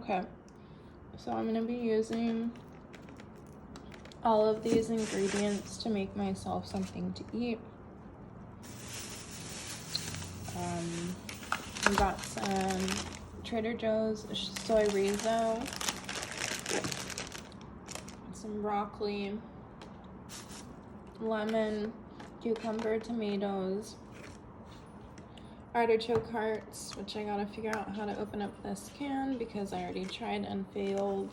Okay, so I'm gonna be using all of these ingredients to make myself something to eat. I got some Trader Joe's soy rizo, some broccoli, lemon, cucumber, tomatoes, artichoke hearts, which I gotta figure out how to open up this can because I already tried and failed.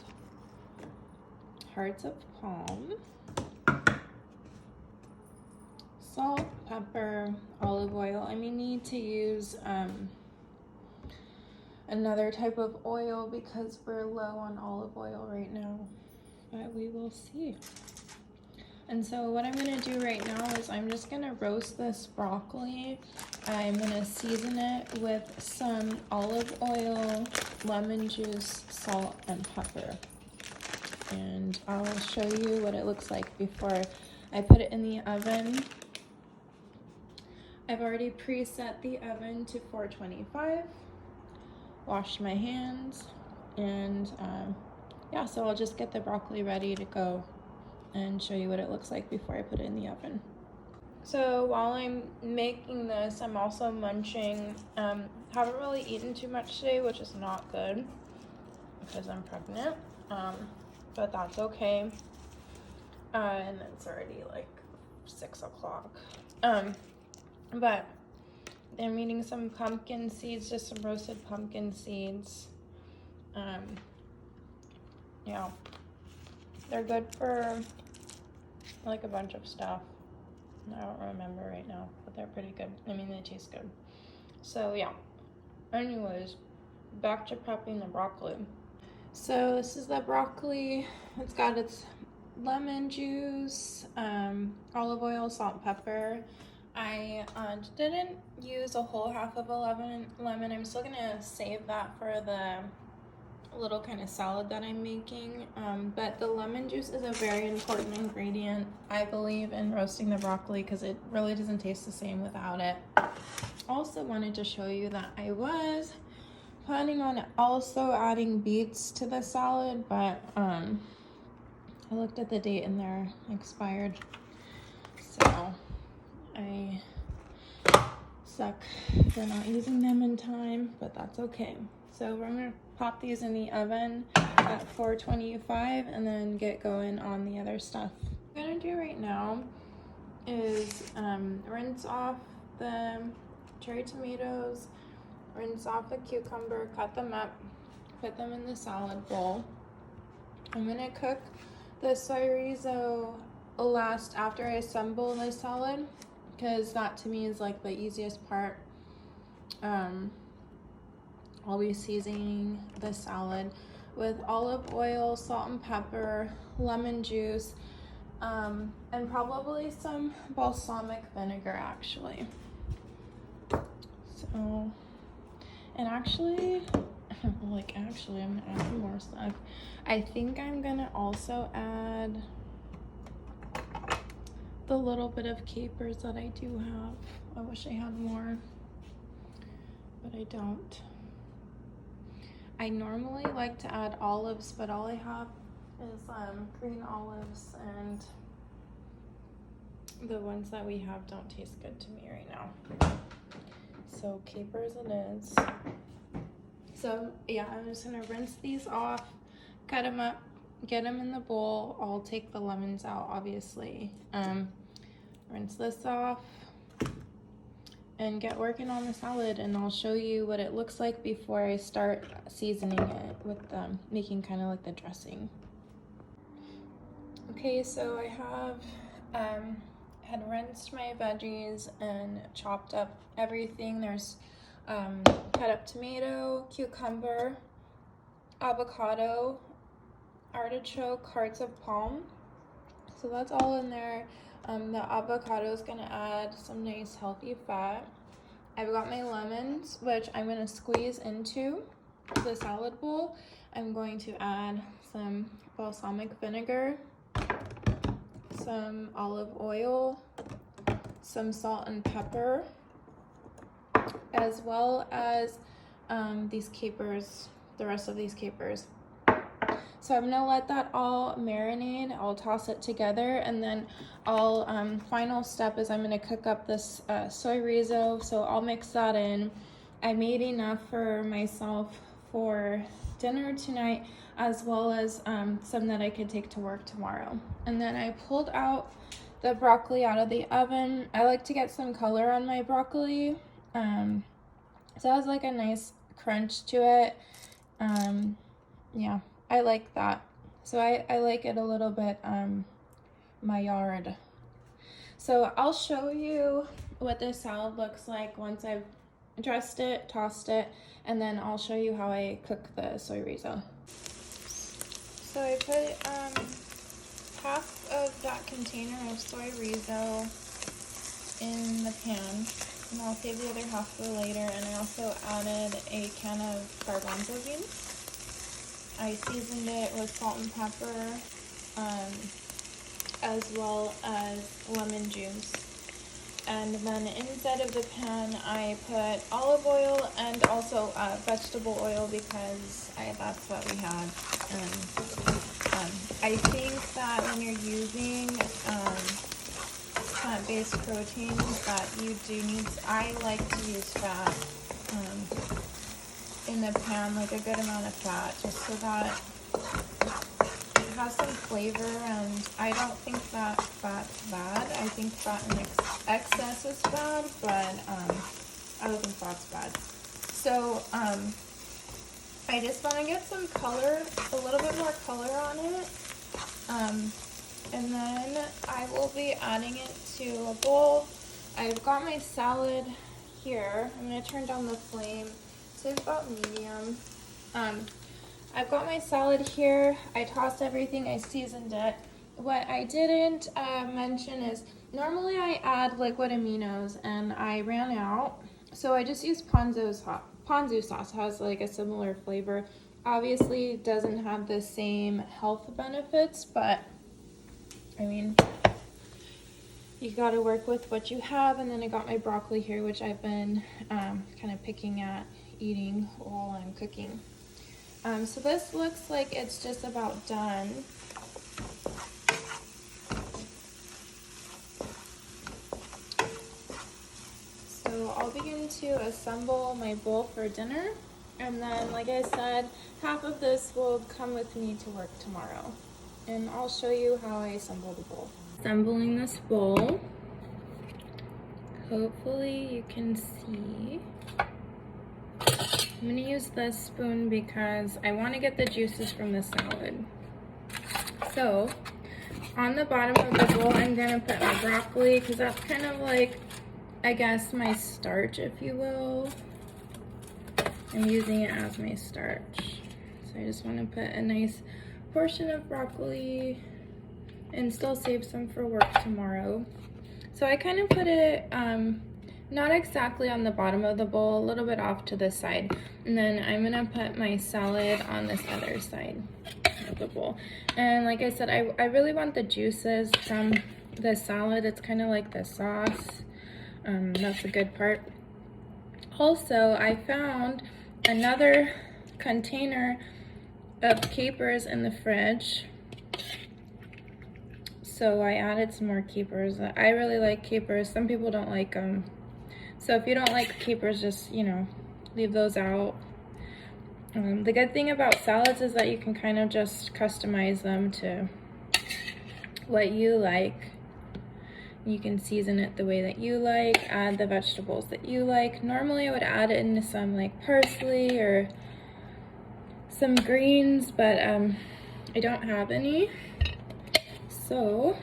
Hearts of palm, salt, pepper, olive oil. I may need to use another type of oil because we're low on olive oil right now, but we will see. And so what I'm gonna do right now is I'm just gonna roast this broccoli. I'm gonna season it with some olive oil, lemon juice, salt, and pepper. And I'll show you what it looks like before I put it in the oven. I've already preset the oven to 425, washed my hands, and yeah, so I'll just get the broccoli ready to go and show you what it looks like before I put it in the oven. So while I'm making this, I'm also munching. Haven't really eaten too much today, which is not good because I'm pregnant. But that's okay. And it's already like 6 o'clock. But I'm eating some pumpkin seeds, just some roasted pumpkin seeds. Yeah, they're good for like a bunch of stuff. I don't remember right now, but they're pretty good. I mean, they taste good. So yeah, anyways, back to prepping the broccoli. So this is the broccoli. It's got its lemon juice, olive oil, salt, pepper. I didn't use a whole half of a lemon. I'm still gonna save that for the little kind of salad that I'm making. But the lemon juice is a very important ingredient, I believe, in roasting the broccoli because it really doesn't taste the same without it. Also wanted to show you that I was planning on also adding beets to the salad, but I looked at the date and they're expired, so I suck for not using them in time, but that's okay. So we're gonna pop these in the oven at 425 and then get going on the other stuff. What I'm gonna do right now is rinse off the cherry tomatoes, rinse off the cucumber, cut them up, put them in the salad bowl. I'm gonna cook the soy rizo last after I assemble the salad because that to me is like the easiest part. I'll be seasoning the salad with olive oil, salt and pepper, lemon juice, and probably some balsamic vinegar actually. So, and actually, I'm gonna add some more stuff. I think I'm gonna also add the little bit of capers that I do have. I wish I had more, but I don't. I normally like to add olives, but all I have is green olives, and the ones that we have don't taste good to me right now. So capers it is. So yeah, I'm just gonna rinse these off, cut them up, get them in the bowl. I'll take the lemons out, obviously. Rinse this off and get working on the salad, and I'll show you what it looks like before I start seasoning it with making kind of like the dressing. Okay, so I have had rinsed my veggies and chopped up everything. There's cut up tomato, cucumber, avocado, artichoke, hearts of palm. So that's all in there. The avocado is gonna add some nice healthy fat. I've got my lemons, which I'm gonna squeeze into the salad bowl. I'm going to add some balsamic vinegar, some olive oil, some salt and pepper, as well as these capers. the rest of these capers. So I'm gonna let that all marinate. I'll toss it together, and then I'll final step is I'm gonna cook up this soy rizo. So I'll mix that in. I made enough for myself for dinner tonight, as well as some that I could take to work tomorrow. And then I pulled out the broccoli out of the oven. I like to get some color on my broccoli, so it has like a nice crunch to it. Yeah, I like that. So I like it a little bit Maillard. So I'll show you what this salad looks like once I've dressed it, tossed it, and then I'll show you how I cook the soy rizo. So I put half of that container of soy rizo in the pan, and I'll save the other half for later. And I also added a can of garbanzo beans. I seasoned it with salt and pepper, as well as lemon juice. And then inside of the pan, I put olive oil and also vegetable oil because that's what we had. I think that when you're using plant-based proteins, that you do need, I like to use fat in the pan, like a good amount of fat, just so that it has some flavor. And I don't think that fat's bad. I think fat in excess is bad, but I don't think fat's bad. So I just want to get some color, a little bit more color on it, and then I will be adding it to a bowl. I've got my salad here. I'm going to turn down the flame to about medium. I've got my salad here. I tossed everything, I seasoned it. What I didn't mention is normally I add liquid aminos, and I ran out, so I just used ponzu sauce. Ponzu sauce has like a similar flavor. Obviously it doesn't have the same health benefits, but I mean, you gotta work with what you have. And then I got my broccoli here, which I've been kind of picking at eating while I'm cooking. So this looks like it's just about done. So I'll begin to assemble my bowl for dinner. And then, like I said, half of this will come with me to work tomorrow. And I'll show you how I assemble the bowl. Assembling this bowl. Hopefully you can see. I'm gonna use this spoon because I want to get the juices from the salad. So on the bottom of the bowl, I'm gonna put my broccoli because that's kind of like, I guess, my starch, if you will. I'm using it as my starch. So I just want to put a nice portion of broccoli and still save some for work tomorrow. So I kind of put it not exactly on the bottom of the bowl, a little bit off to the side. And then I'm gonna put my salad on this other side of the bowl. And like I said, I really want the juices from the salad. It's kind of like the sauce. That's a good part. Also, I found another container of capers in the fridge. So I added some more capers. I really like capers. Some people don't like them. So if you don't like capers, just, you know, leave those out. The good thing about salads is that you can kind of just customize them to what you like. You can season it the way that you like, add the vegetables that you like. Normally I would add in some like parsley or some greens, but I don't have any. So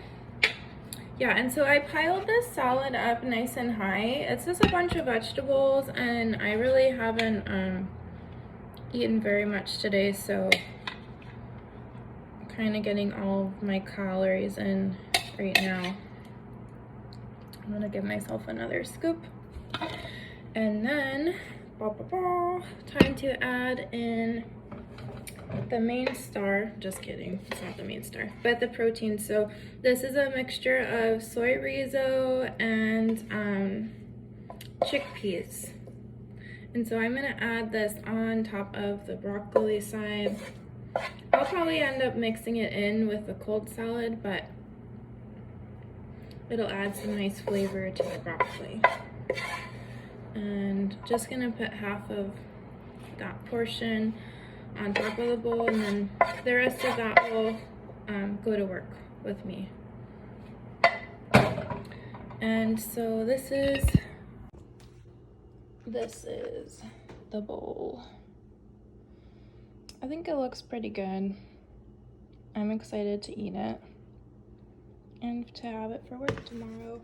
yeah, and so I piled this salad up nice and high. It's just a bunch of vegetables, and I really haven't eaten very much today, so I'm kind of getting all of my calories in right now. I'm gonna give myself another scoop. And then, time to add in the main star. Just kidding, it's not the main star, but the protein. So this is a mixture of soy rizo and chickpeas. And so I'm gonna add this on top of the broccoli side. I'll probably end up mixing it in with the cold salad, but it'll add some nice flavor to the broccoli. And just gonna put half of that portion on top of the bowl, and then the rest of that will go to work with me. And so this is the bowl. I think it looks pretty good. I'm excited to eat it and to have it for work tomorrow.